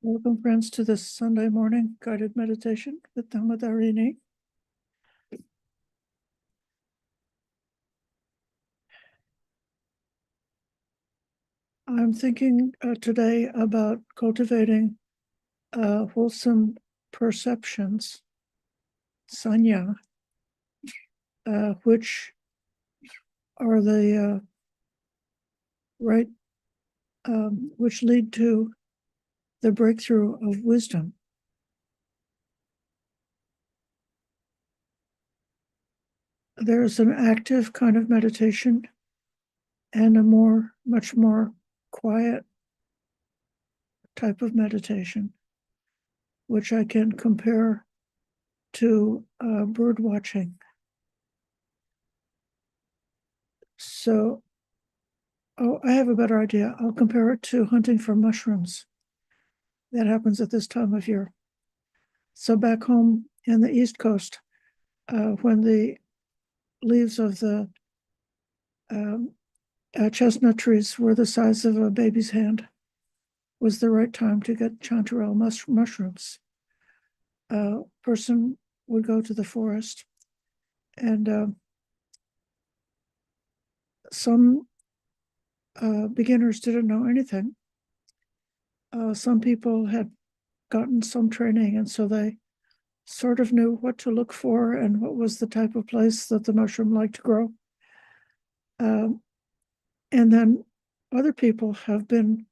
Welcome, friends, to this Sunday morning guided meditation with Dhamma. I'm thinking today about cultivating wholesome perceptions, sanya, which are the right, which lead to the breakthrough of wisdom. There's an active kind of meditation and a much more quiet type of meditation, which I can compare to bird watching. So, I have a better idea. I'll compare it to hunting for mushrooms. That happens at this time of year. So back home in the East Coast, when the leaves of the chestnut trees were the size of a baby's hand, was the right time to get chanterelle mushrooms. A person would go to the forest, and some beginners didn't know anything. Some people had gotten some training, and so they sort of knew what to look for and what was the type of place that the mushroom liked to grow. And then other people have been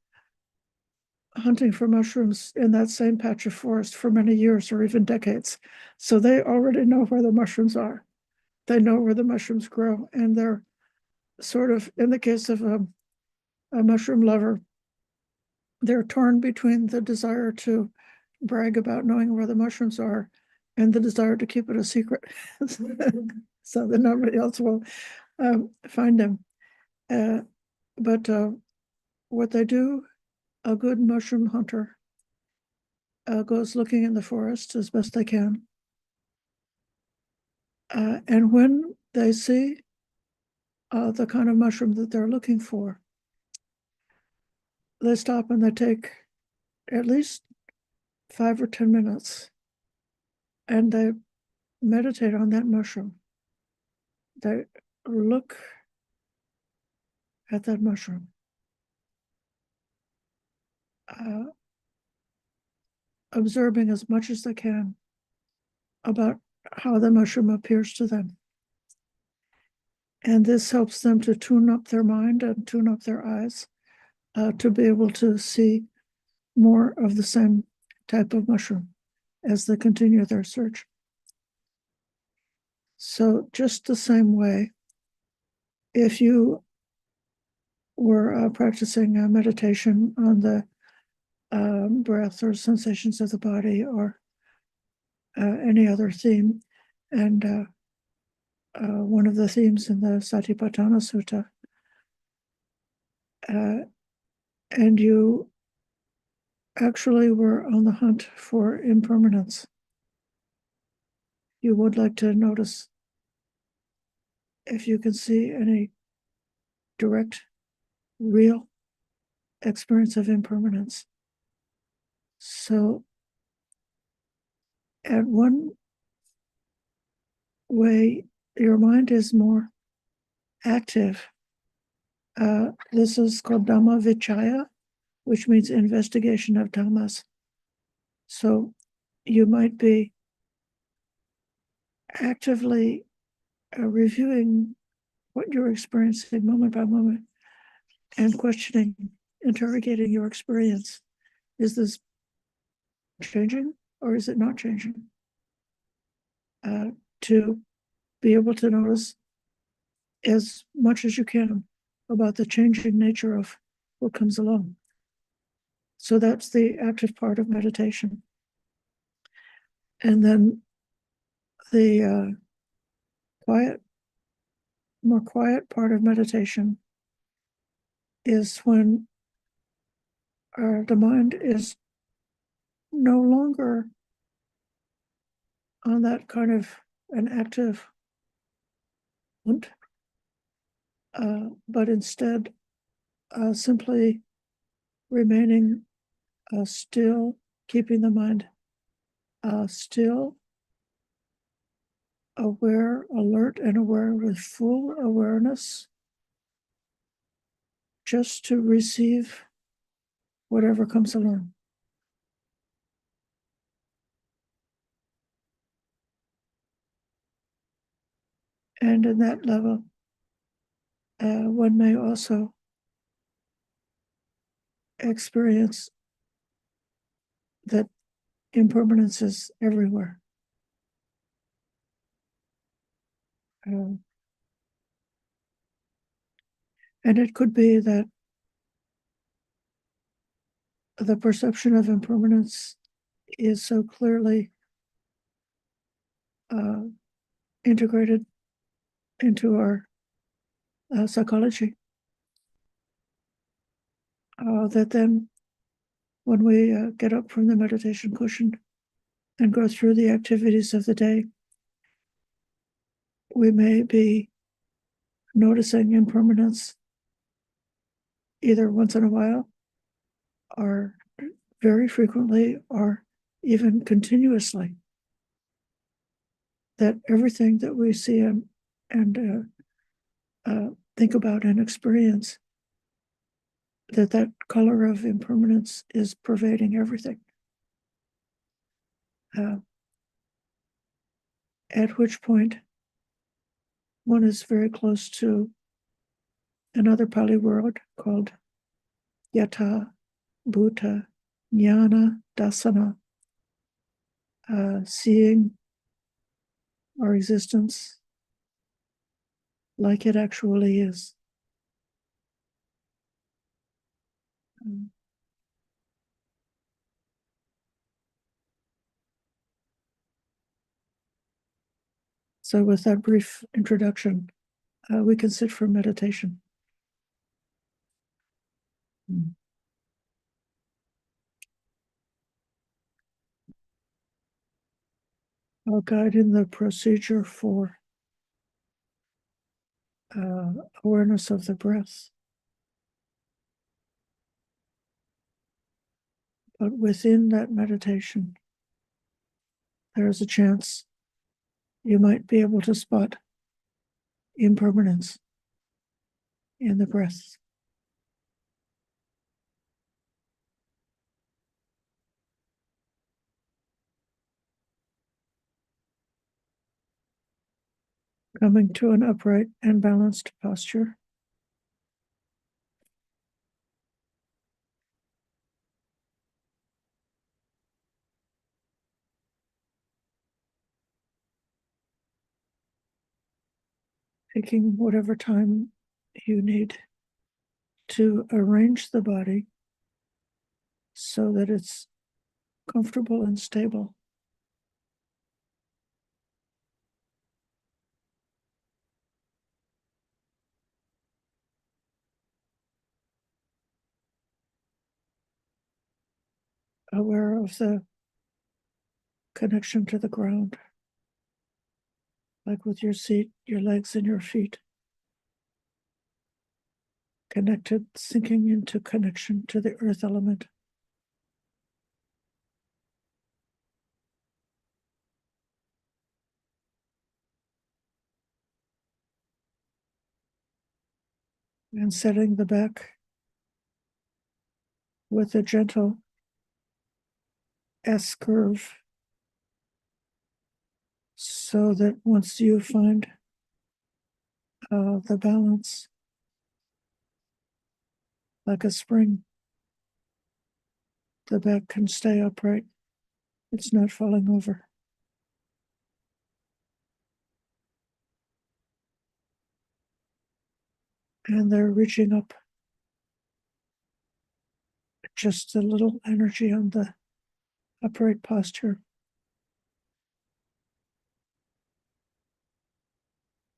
hunting for mushrooms in that same patch of forest for many years or even decades. So they already know where the mushrooms are. They know where the mushrooms grow. And they're sort of, in the case of a mushroom lover, they're torn between the desire to brag about knowing where the mushrooms are and the desire to keep it a secret so that nobody else will find them. But what they do, a good mushroom hunter goes looking in the forest as best they can. And when they see the kind of mushroom that they're looking for, they stop and they take at least 5 or 10 minutes and they meditate on that mushroom. They look at that mushroom. Observing as much as they can about how the mushroom appears to them. And this helps them to tune up their mind and tune up their eyes to be able to see more of the same type of mushroom as they continue their search. So just the same way, if you were practicing meditation on the breath or sensations of the body or any other theme, and one of the themes in the Satipatthana Sutta, and you actually were on the hunt for impermanence, you would like to notice if you can see any direct, real experience of impermanence. So, at one way, your mind is more active. This is called Dhamma Vichaya, which means investigation of Dhammas. So you might be actively reviewing what you're experiencing moment by moment and questioning, interrogating your experience. Is this changing or is it not changing? To be able to notice as much as you can about the changing nature of what comes along. So that's the active part of meditation. And then the more quiet part of meditation is when the mind is no longer on that kind of an active hunt, but instead simply remaining still keeping the mind still, aware, alert, and aware with full awareness, just to receive whatever comes along. And in that level, one may also experience that impermanence is everywhere. And it could be that the perception of impermanence is so clearly integrated into our psychology that then when we get up from the meditation cushion and go through the activities of the day, we may be noticing impermanence either once in a while or very frequently or even continuously. That everything that we see and think about and experience, that color of impermanence is pervading everything. At which point one is very close to another Pali word called Yatha Bhuta Jnana Dasana, seeing our existence like it actually is. So with that brief introduction, we can sit for meditation. I'll guide in the procedure for awareness of the breath. But within that meditation, there's a chance you might be able to spot impermanence in the breath. Coming to an upright and balanced posture. Taking whatever time you need to arrange the body so that it's comfortable and stable. Aware of the connection to the ground, like with your seat, your legs, and your feet. Connected, sinking into connection to the earth element. And setting the back with a gentle S curve, so that once you find the balance, like a spring, the back can stay upright. It's not falling over. And they're reaching up. Just a little energy on the upright posture.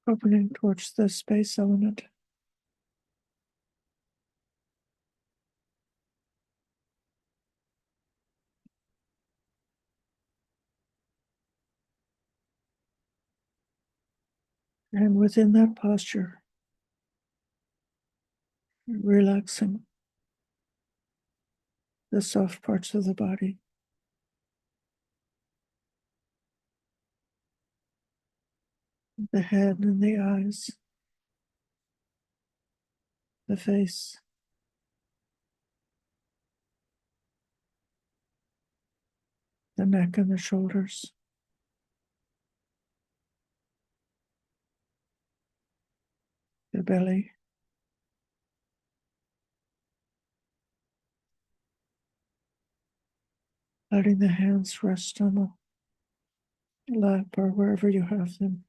Opening towards the space element. And within that posture, relaxing the soft parts of the body. the head and the eyes, the face, the neck and the shoulders, the belly, letting the hands rest on the lap or wherever you have them,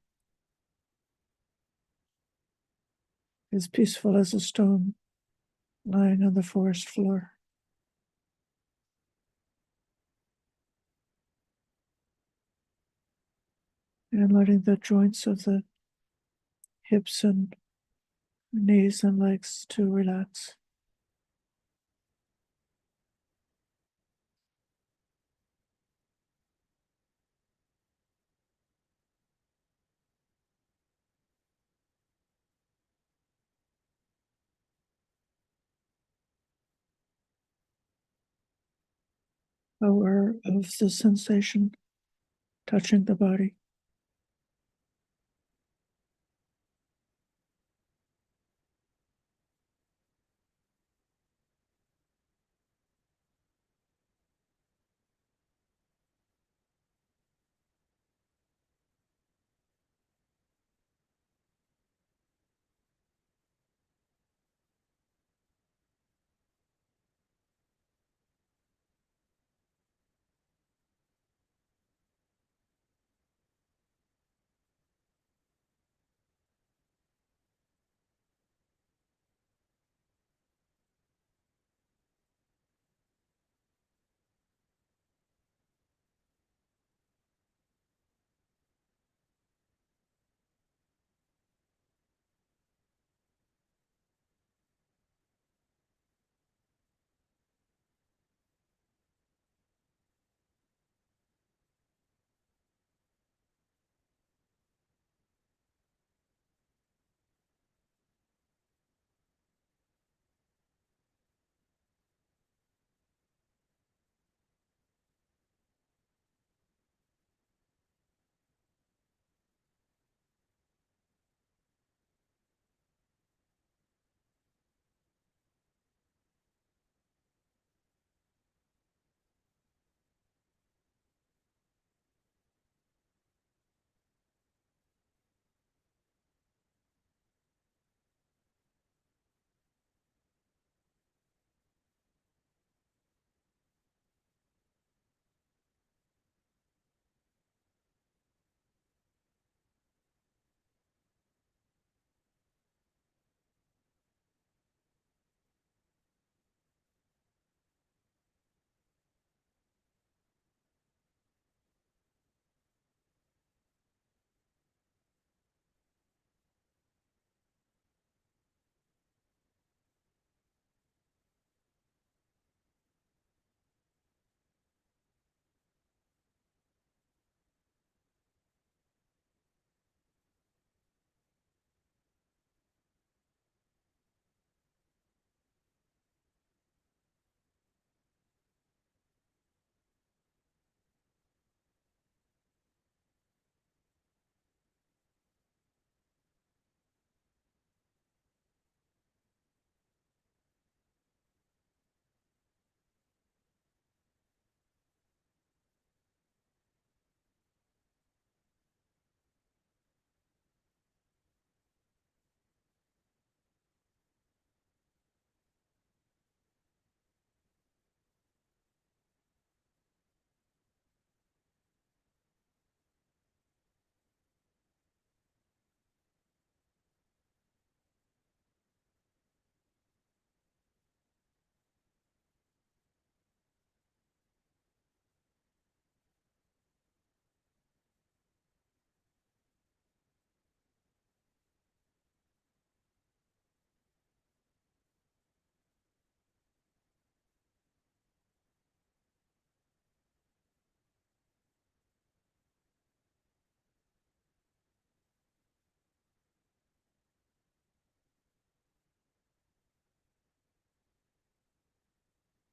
as peaceful as a stone lying on the forest floor. And letting the joints of the hips and knees and legs to relax. Aware of the sensation touching the body.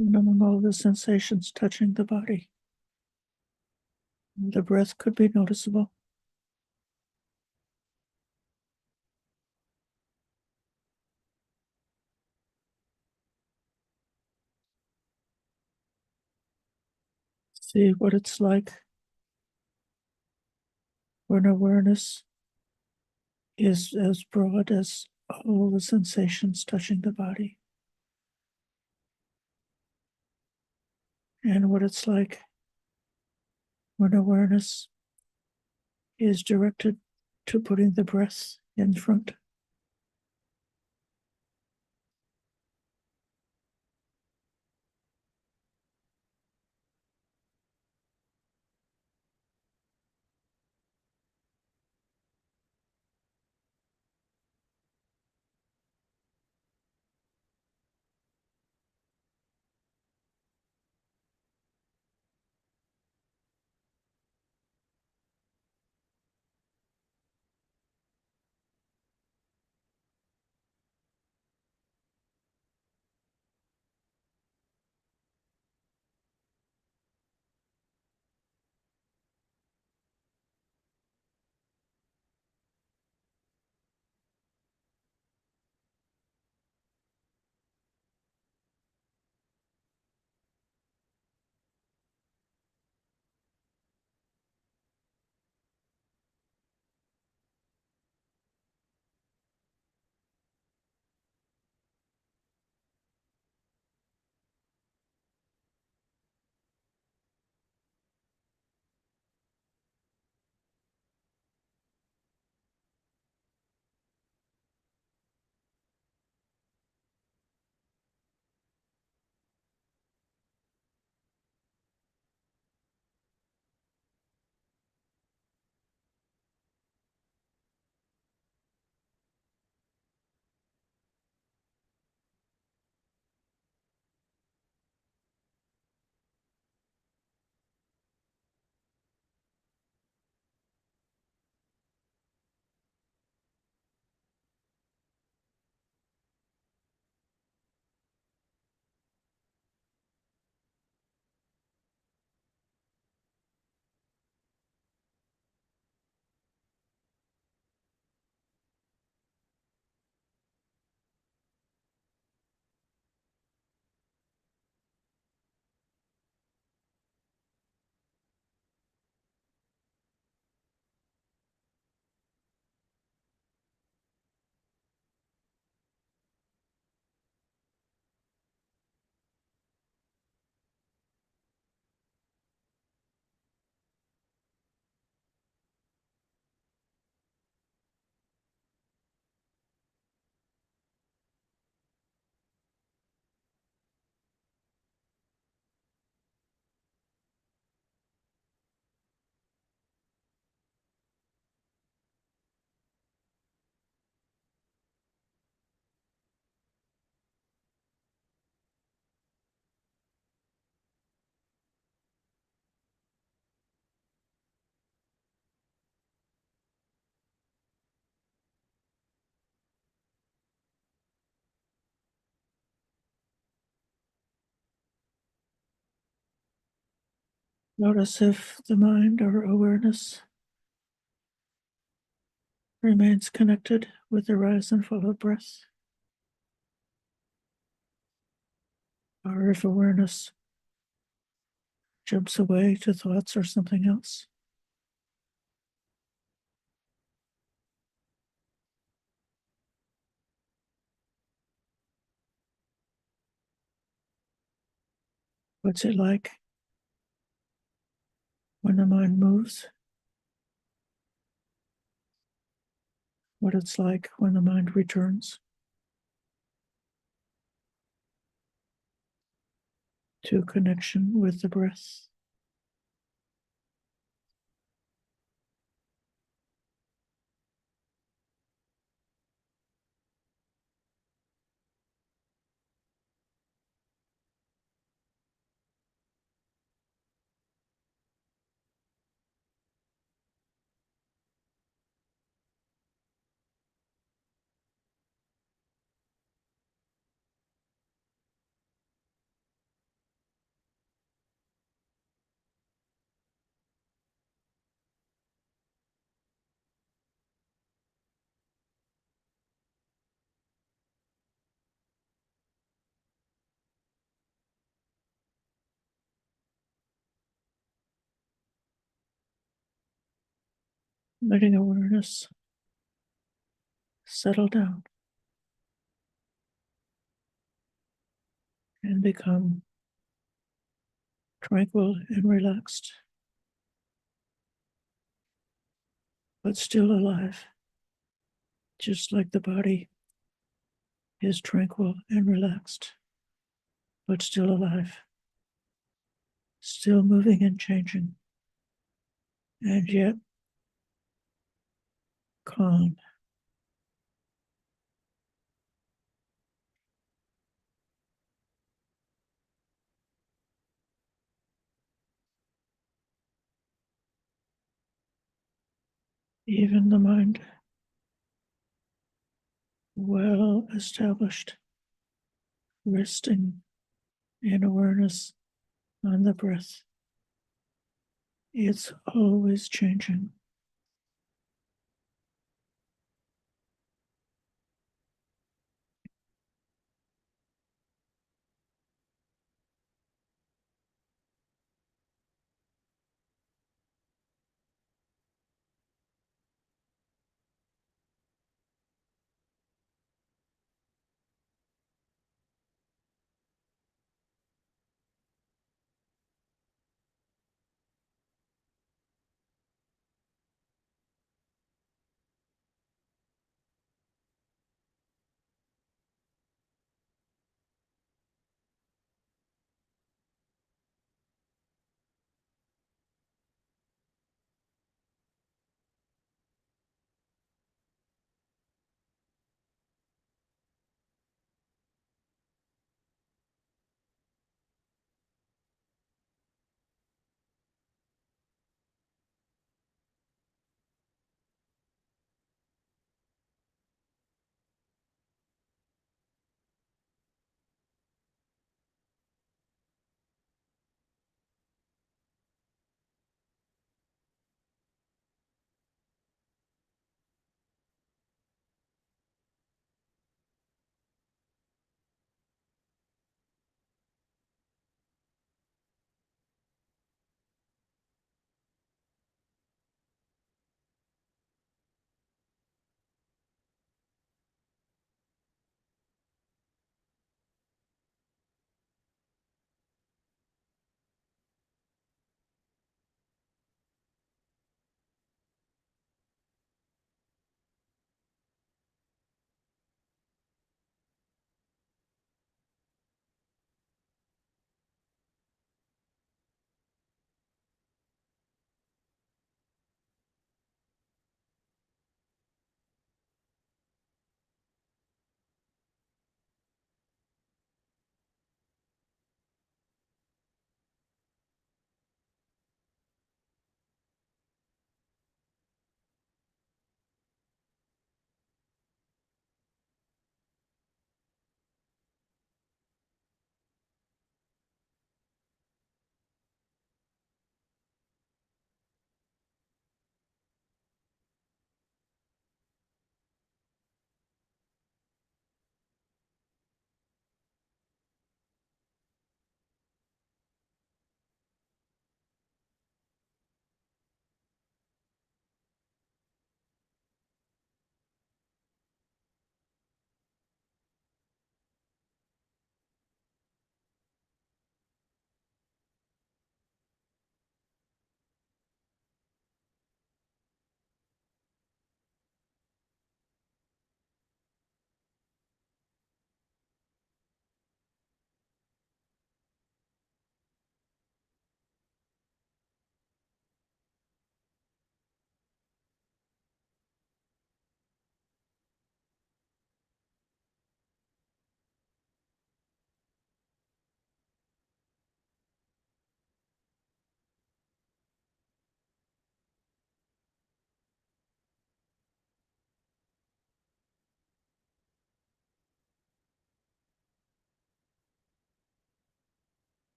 Numbing all the sensations touching the body. The breath could be noticeable. See what it's like when awareness is as broad as all the sensations touching the body, and what it's like when awareness is directed to putting the breath in front. Notice if the mind or awareness remains connected with the rise and fall of breath, or if awareness jumps away to thoughts or something else. What's it like when the mind moves? What it's like when the mind returns to connection with the breath? letting awareness settle down and become tranquil and relaxed, but still alive, just like the body is tranquil and relaxed, but still alive, still moving and changing, and yet calm. Even the mind, well established, resting in awareness on the breath. It's always changing.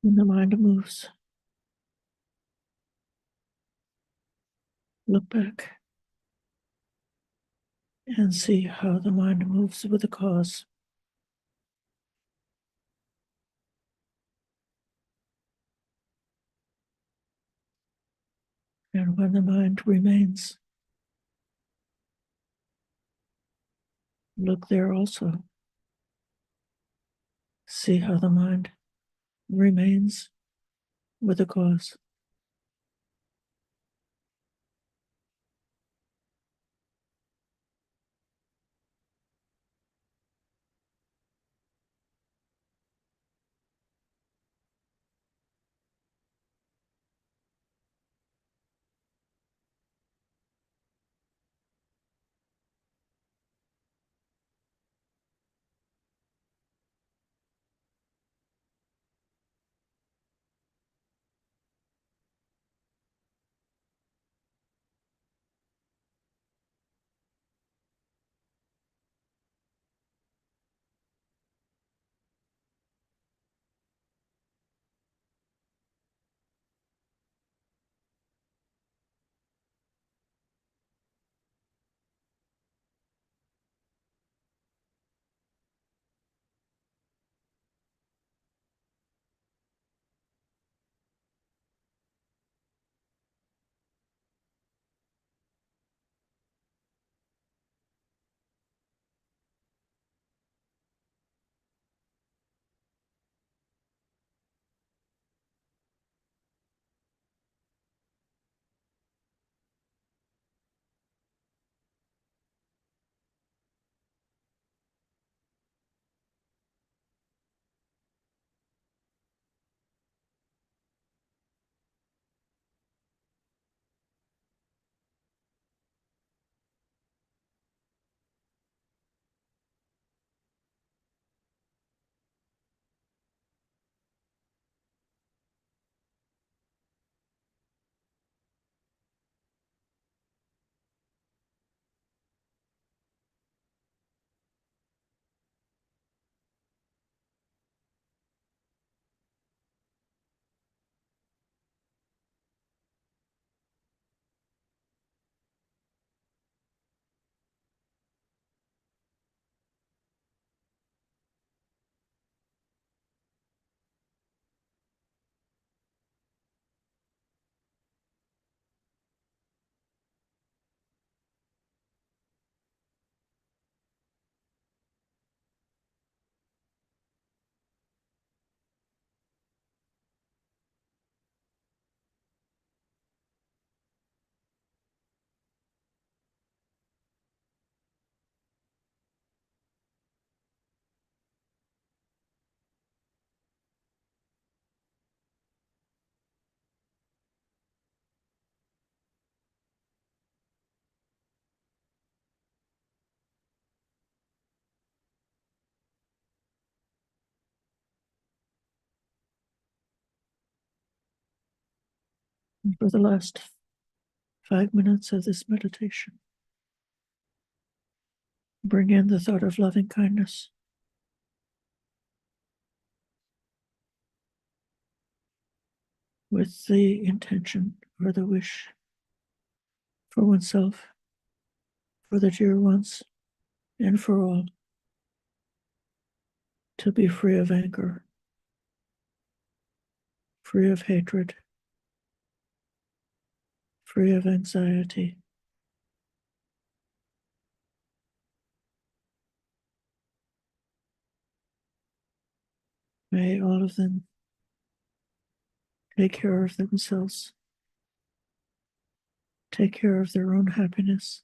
When the mind moves, look back and see how the mind moves with the cause. And when the mind remains, look there also. See how the mind remains with the cause. And for the last 5 minutes of this meditation, bring in the thought of loving kindness with the intention or the wish for oneself, for the dear ones, and for all to be free of anger, free of hatred, free of anxiety. May all of them take care of themselves, take care of their own happiness.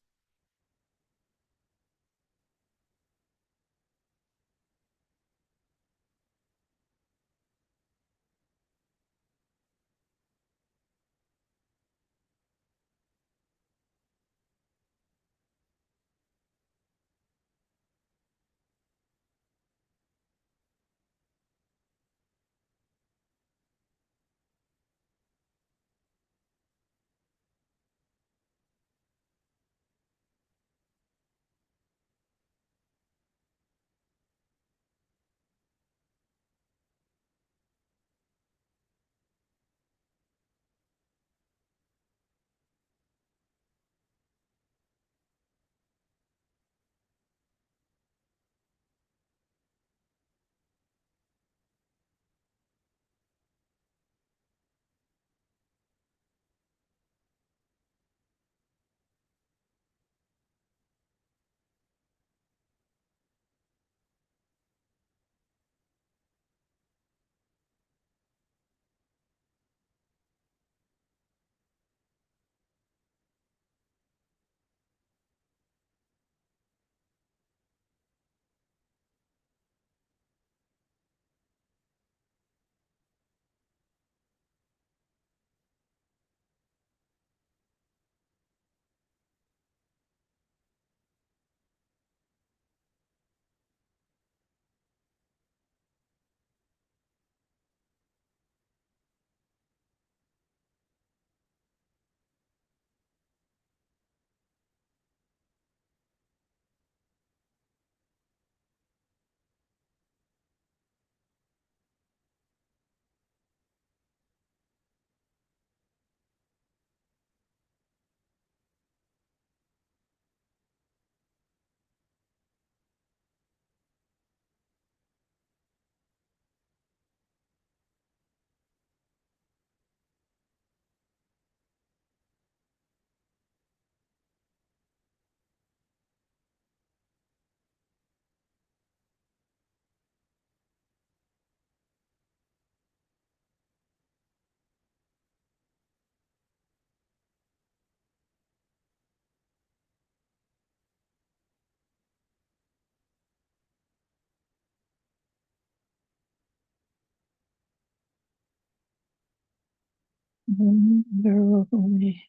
Only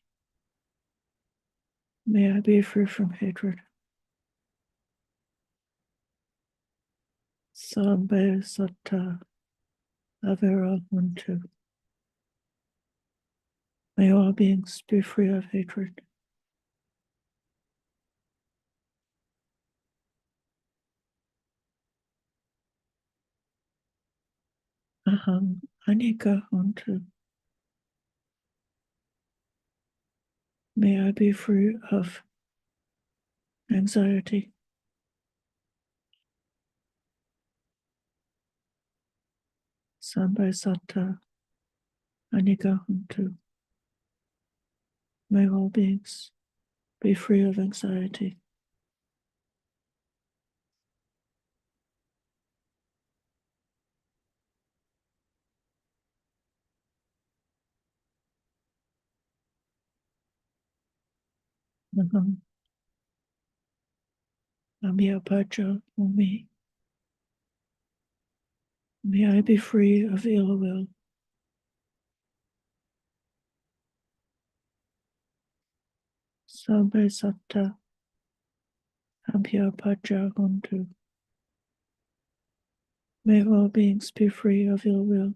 may I be free from hatred. Sambe Satta Avera Untu. May all beings be free of hatred. Aham Anika Untu. May I be free of anxiety. Sambe Satta Anika Untu. May all beings be free of anxiety. Aham Amya Pacha Umi. May I be free of ill will. Sambe Satta Abhya Pacha Untu. May all beings be free of ill will.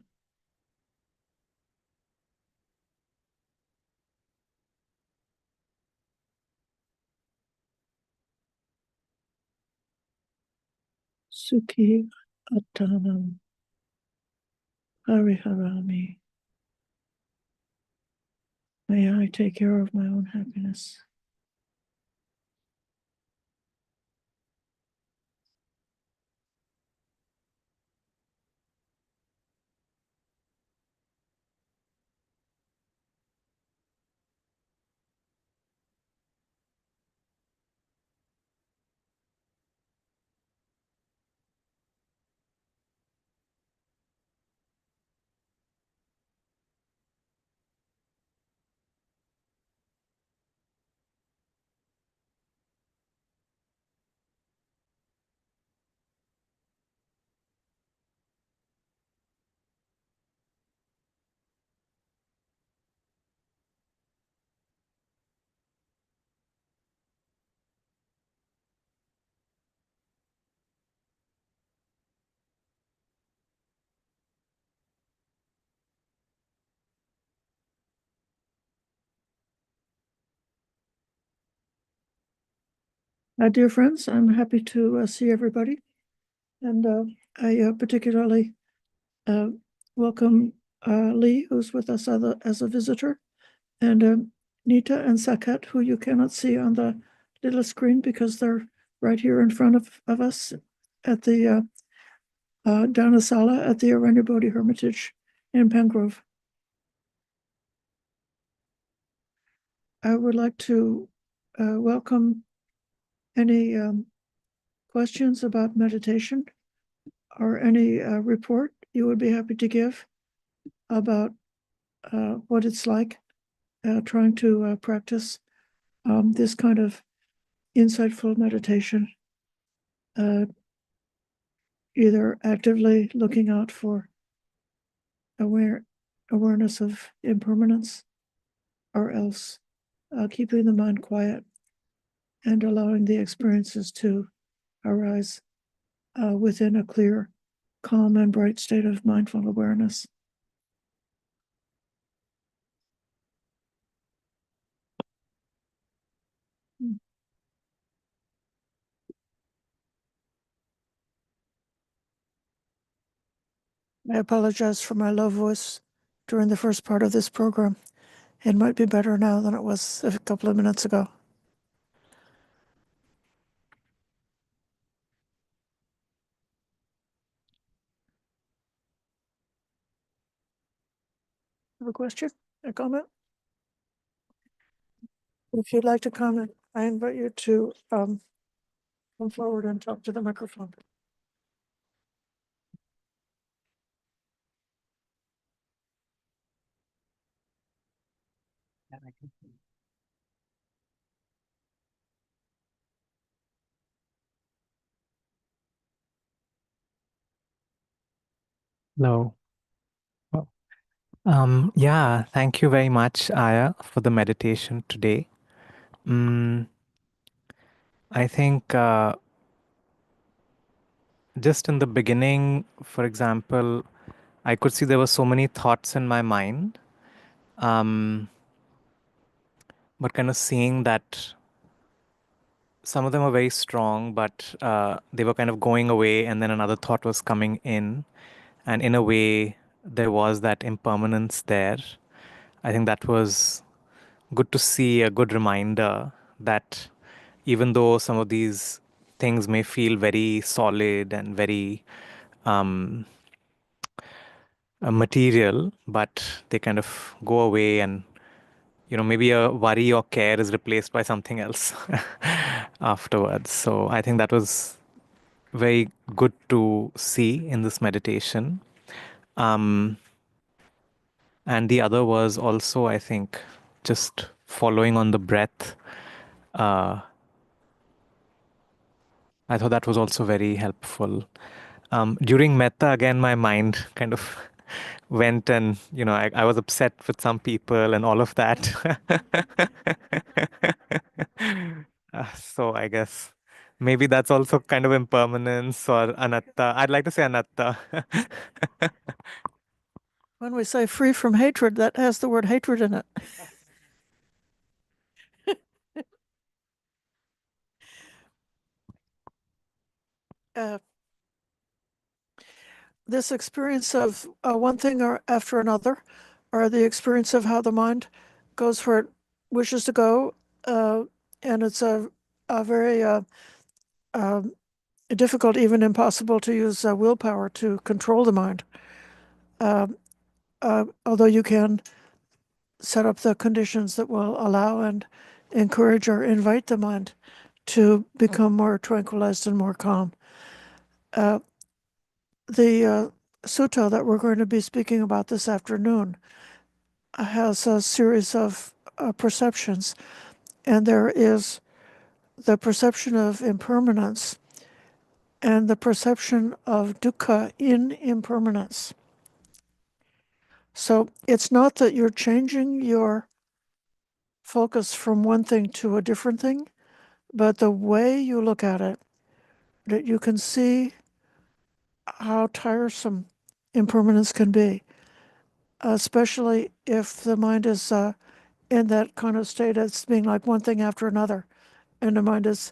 Sukhi Attanam Hariharami. May I take care of my own happiness. Dear friends, I'm happy to see everybody. And I particularly welcome Lee, who's with us as a visitor, and Nita and Saket, who you cannot see on the little screen because they're right here in front of us at the Dhanasala at the Aranyabodhi Hermitage in Pangrove. I would like to welcome any questions about meditation or any report you would be happy to give about what it's like trying to practice this kind of insightful meditation, either actively looking out for awareness of impermanence, or else keeping the mind quiet and allowing the experiences to arise within a clear, calm, and bright state of mindful awareness. I apologize for my low voice during the first part of this program. It might be better now than it was a couple of minutes ago. Have a question, a comment? If you'd like to comment, I invite you to come forward and talk to the microphone. No. Yeah, thank you very much, Aya, for the meditation today. Mm, I think just in the beginning, for example, I could see there were so many thoughts in my mind, um, but kind of seeing that some of them were very strong, but they were kind of going away, and then another thought was coming in. And in a way, there was that impermanence there. I think that was good to see, a good reminder that even though some of these things may feel very solid and very um, material, but they kind of go away, and maybe a worry or care is replaced by something else afterwards. So I think that was very good to see in this meditation. Um, and the other was also, I think, just following on the breath. Uh, I thought that was also very helpful. During metta, again, my mind kind of went, and, I was upset with some people and all of that. So I guess maybe that's also kind of impermanence or anatta. I'd like to say anatta. When we say free from hatred, that has the word hatred in it. Uh, this experience of one thing or after another, or the experience of how the mind goes where it wishes to go, uh, and it's a very um, difficult, even impossible to use willpower to control the mind. Um, although you can set up the conditions that will allow and encourage or invite the mind to become more tranquilized and more calm. Uh, the sutta that we're going to be speaking about this afternoon has a series of perceptions, and there is the perception of impermanence and the perception of dukkha in impermanence. So it's not that you're changing your focus from one thing to a different thing, but the way you look at it, that you can see how tiresome impermanence can be, especially if the mind is in that kind of state as being like one thing after another, and the mind is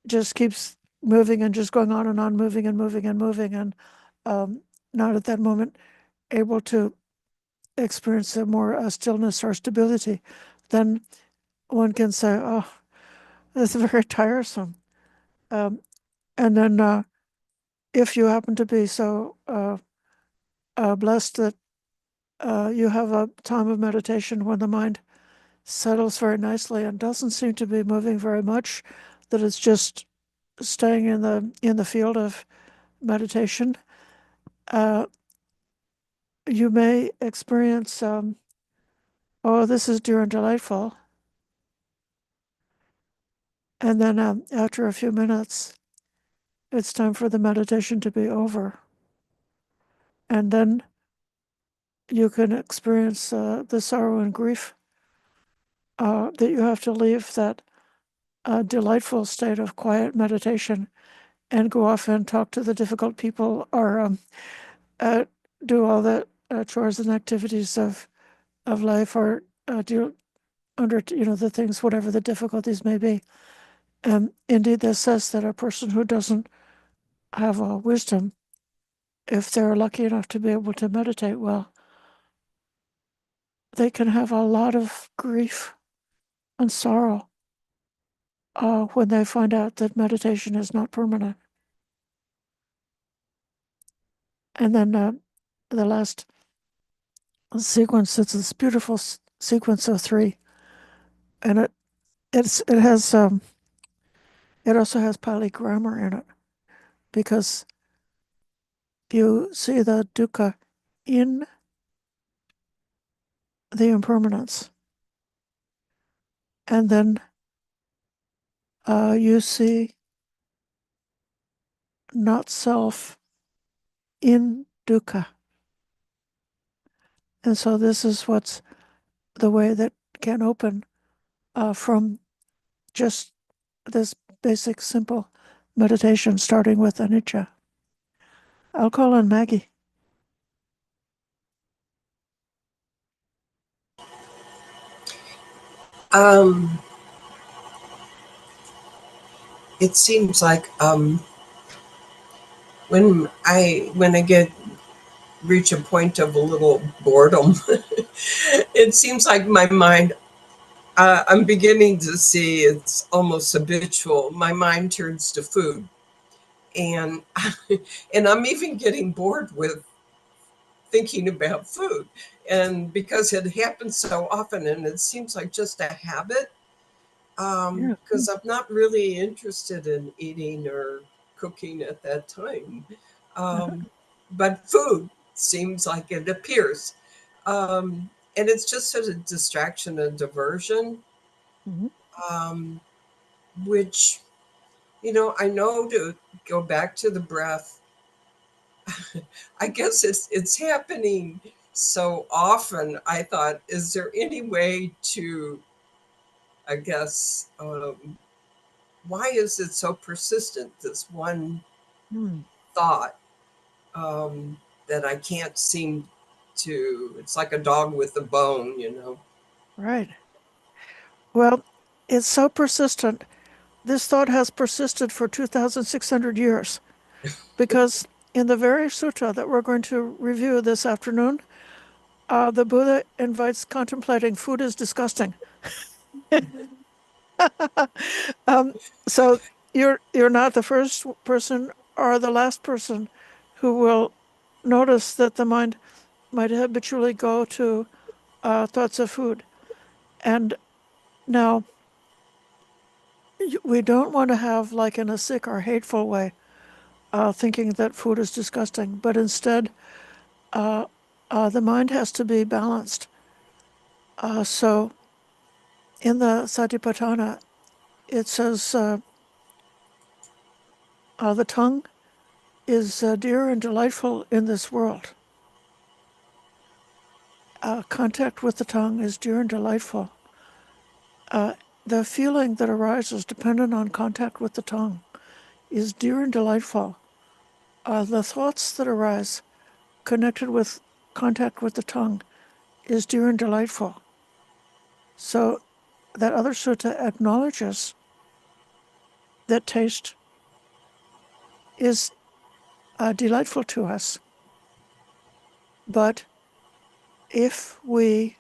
just keeps moving and just going on and on, moving and moving and moving, and um, not at that moment able to experience a more stillness or stability. Then one can say, "Oh, this is very tiresome." Um, and then, if you happen to be so blessed that you have a time of meditation when the mind settles very nicely and doesn't seem to be moving very much, that it's just staying in the field of meditation, uh, you may experience, oh, this is dear and delightful. And then after a few minutes, it's time for the meditation to be over. And then you can experience the sorrow and grief that you have to leave that delightful state of quiet meditation and go off and talk to the difficult people, or uh, do all the chores and activities of life, or do under the things, whatever the difficulties may be. Indeed, this says that a person who doesn't have a wisdom, if they're lucky enough to be able to meditate well, they can have a lot of grief and sorrow when they find out that meditation is not permanent. And then the last sequence, it's this beautiful sequence of three, and it has it also has Pali grammar in it, because you see the dukkha in the impermanence, and then you see not self in dukkha, And so this is what's the way that can open from just this basic, simple meditation, starting with anicca. I'll call on Maggie. Um, it seems like when I get reach a point of a little boredom, it seems like my mind. I'm beginning to see it's almost habitual. My mind turns to food, and and I'm even getting bored with thinking about food, and because it happens so often, and it seems like just a habit. Yeah. Because I'm not really interested in eating or cooking at that time. Uh-huh. Um, but food seems like it appears. And it's just sort of distraction and diversion, Mhm. um, which, I know to go back to the breath. I guess it's happening so often. I thought, is there any way to, I guess, why is it so persistent? This one Hmm. thought that I can't seem to. It's like a dog with a bone. Right. Well, it's so persistent. This thought has persisted for 2,600 years because in the very sutta that we're going to review this afternoon, the Buddha invites contemplating food is disgusting. Um, so you're not the first person or the last person who will notice that the mind might habitually go to thoughts of food. And now we don't want to have, like in a sick or hateful way, thinking that food is disgusting, but instead, uh, the mind has to be balanced. So in the Satipatthana, it says the tongue is dear and delightful in this world. Contact with the tongue is dear and delightful. Uh, the feeling that arises dependent on contact with the tongue is dear and delightful. The thoughts that arise connected with contact with the tongue is dear and delightful. So that other sutta acknowledges that taste is delightful to us. But if we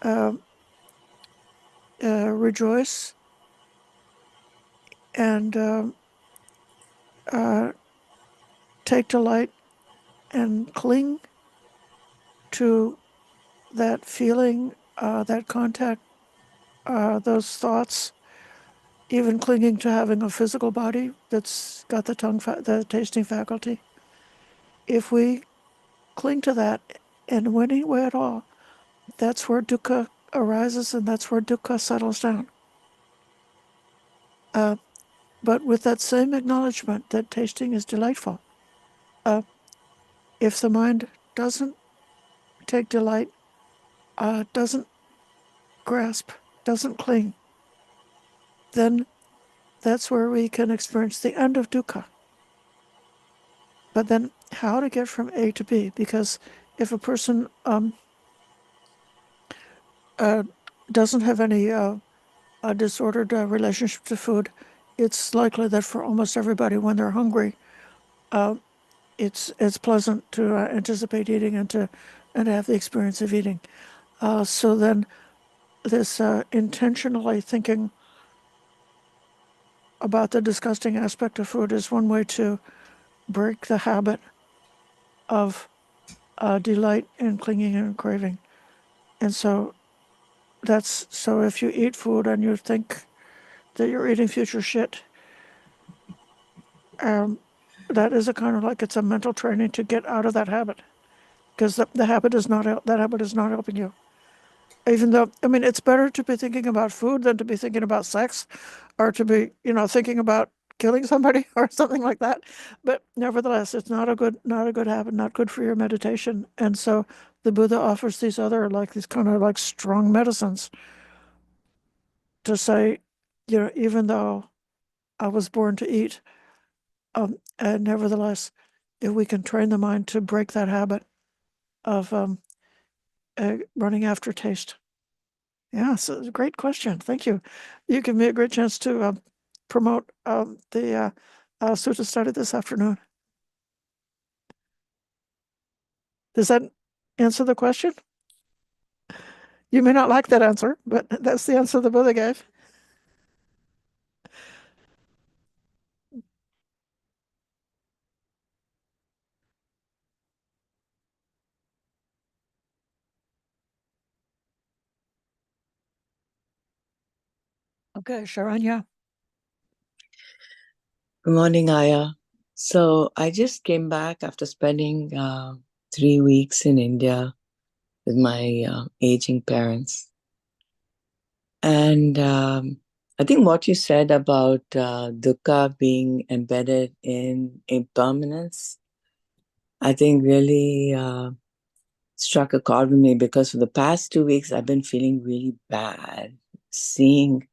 uh, rejoice and uh, take delight and cling to that feeling, that contact, those thoughts, even clinging to having a physical body that's got the the tasting faculty, if we cling to that in any way at all, that's where dukkha arises and that's where dukkha settles down. Uh, but with that same acknowledgement that tasting is delightful, uh, if the mind doesn't take delight, doesn't grasp, doesn't cling, then that's where we can experience the end of dukkha. But then how to get from A to B? Because if a person uh, doesn't have any a disordered relationship to food, it's likely that for almost everybody, when they're hungry, uh, it's pleasant to anticipate eating and to have the experience of eating. So then, this intentionally thinking about the disgusting aspect of food is one way to break the habit of delight and clinging and craving. And so so if you eat food and you think that you're eating future shit, um, that is a kind of like it's a mental training to get out of that habit because the habit is not that habit is not helping you. Even though, I mean, it's better to be thinking about food than to be thinking about sex or to be, thinking about killing somebody or something like that. But nevertheless, it's not a good habit, not good for your meditation. And so the Buddha offers these other, like these kind of like strong medicines to say, even though I was born to eat, and nevertheless, if we can train the mind to break that habit of running after taste. Yeah, so it's a great question. Thank you. You give me a great chance to promote the Sutta study this afternoon. Does that answer the question? You may not like that answer, but that's the answer the Buddha gave. Okay, Sharanya. Good morning, Ayya. So I just came back after spending 3 weeks in India with my aging parents. And I think what you said about dukkha being embedded in impermanence, I think really struck a chord with me, because for the past 2 weeks, I've been feeling really bad, seeing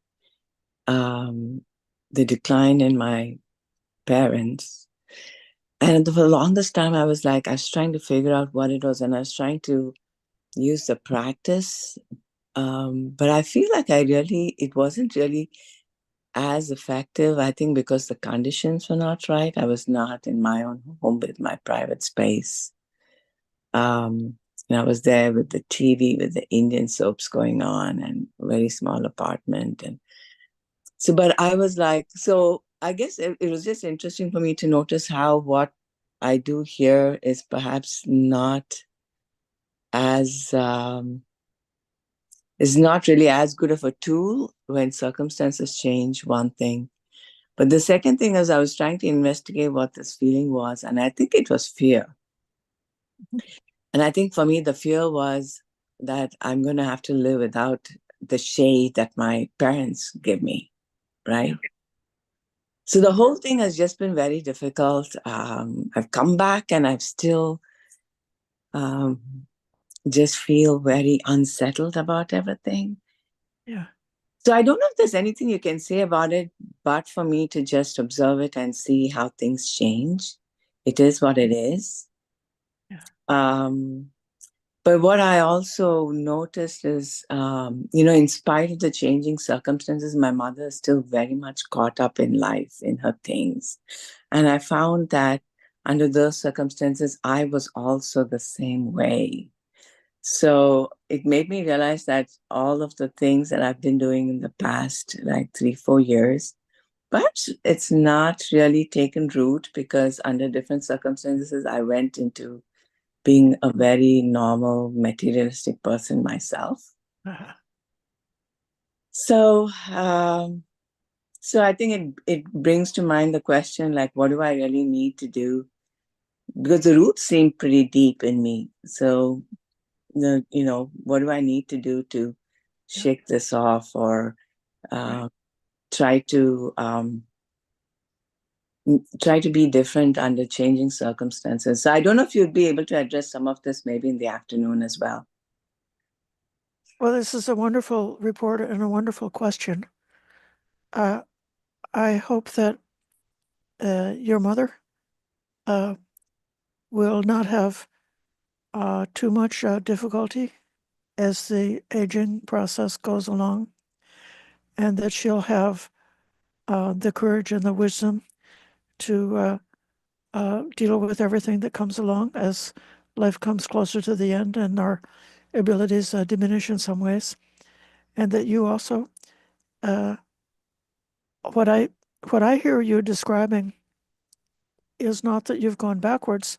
the decline in my parents. And for the longest time, I was trying to figure out what it was, and I was trying to use the practice. But I feel like it wasn't really as effective. I think because the conditions were not right. I was not in my own home with my private space. And I was there with the TV, with the Indian soaps going on, and a very small apartment. And so, but I was so I guess it was just interesting for me to notice how what I do here is perhaps not as, is not really as good of a tool when circumstances change, one thing. But the second thing is I was trying to investigate what this feeling was, and I think it was fear. And I think for me, the fear was that I'm going to have to live without the shade that my parents give me, right? Yeah. So the whole thing has just been very difficult. I've come back and I've still just feel very unsettled about everything. Yeah. So I don't know if there's anything you can say about it, but for me to just observe it and see how things change. It is what it is. Yeah. But what I also noticed is, in spite of the changing circumstances, my mother is still very much caught up in life, in her things. And I found that under those circumstances, I was also the same way. So it made me realize that all of the things that I've been doing in the past, 3, 4 years, but it's not really taken root, because under different circumstances, I went into being a very normal, materialistic person myself. Uh-huh. So I think it brings to mind the question, what do I really need to do? Because the roots seem pretty deep in me. So, what do I need to do to shake this off, or try to be different under changing circumstances? So I don't know if you'd be able to address some of this maybe in the afternoon as well. Well, this is a wonderful report and a wonderful question. I hope that your mother will not have too much difficulty as the aging process goes along, and that she'll have the courage and the wisdom to deal with everything that comes along as life comes closer to the end and our abilities diminish in some ways. And that you also, what I hear you describing is not that you've gone backwards,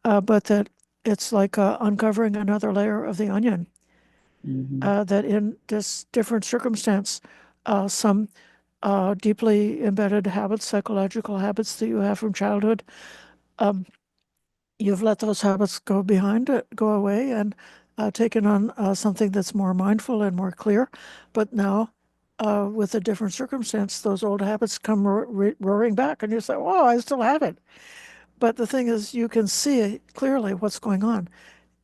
but that it's like uncovering another layer of the onion. Mm-hmm. That in this different circumstance, some deeply embedded habits, psychological habits that you have from childhood, you've let those habits go away, and taken on something that's more mindful and more clear. But now with a different circumstance, those old habits come roaring back, and you say, "Oh, I still have it." But the thing is, you can see clearly what's going on,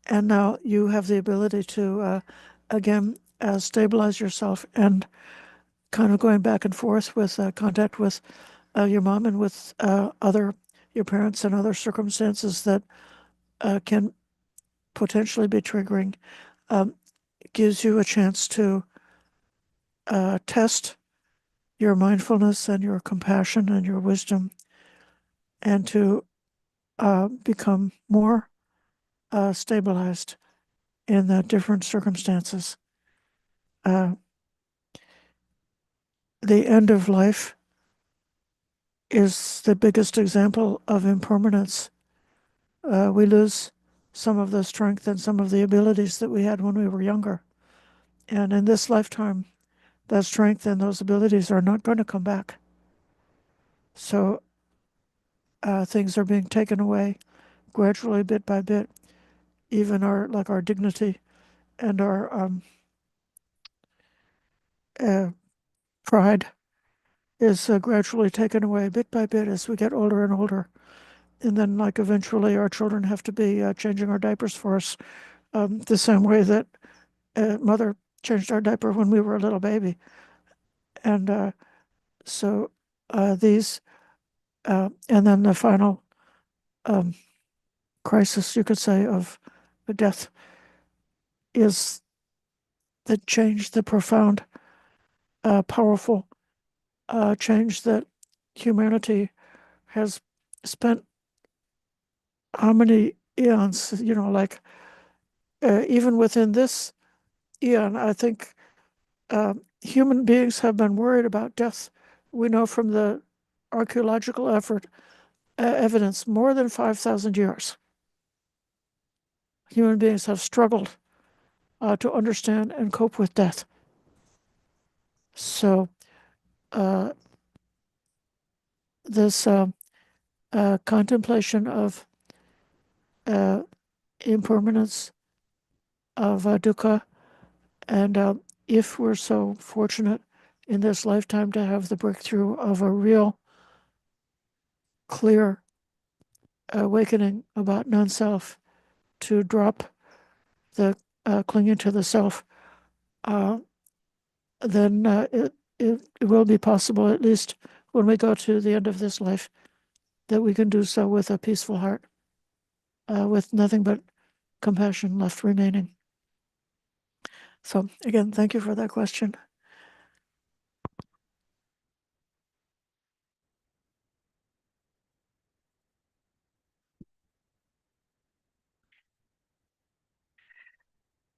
and now you have the ability to, again, stabilize yourself and kind of going back and forth with contact with your mom and with your parents and other circumstances that can potentially be triggering. Gives you a chance to test your mindfulness and your compassion and your wisdom, and to become more stabilized in the different circumstances. The end of life is the biggest example of impermanence. We lose some of the strength and some of the abilities that we had when we were younger. And in this lifetime, that strength and those abilities are not going to come back. So things are being taken away gradually, bit by bit. Even our dignity and our pride is gradually taken away bit by bit as we get older and older. And then, eventually, our children have to be changing our diapers for us, the same way that mother changed our diaper when we were a little baby. And so these, and then the final crisis, you could say, of the death is the change, the profound, powerful change that humanity has spent how many eons, even within this eon, I think human beings have been worried about death. We know from the archaeological evidence, more than 5,000 years. Human beings have struggled to understand and cope with death. So this contemplation of impermanence, of dukkha, and if we're so fortunate in this lifetime to have the breakthrough of a real clear awakening about non-self, to drop the clinging to the self, then it will be possible, at least when we go to the end of this life, that we can do so with a peaceful heart, with nothing but compassion left remaining. So again, thank you for that question.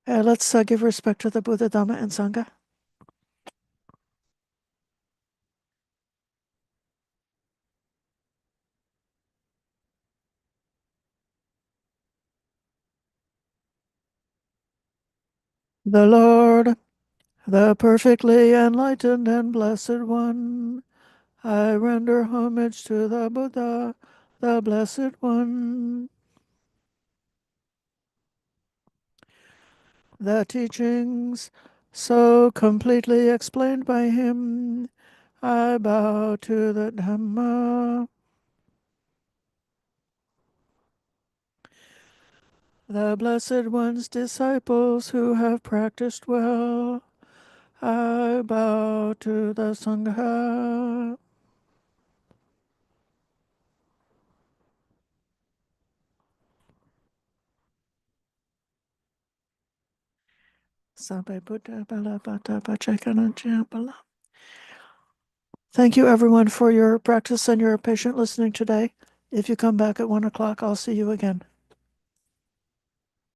Let's give respect to the Buddha, Dhamma, and Sangha. The Lord, the perfectly enlightened and blessed one, I render homage to the Buddha, the Blessed One. The teachings so completely explained by him, I bow to the Dhamma. The Blessed One's disciples who have practiced well, I bow to the Sangha. Thank you, everyone, for your practice and your patient listening today. If you come back at 1 o'clock, I'll see you again.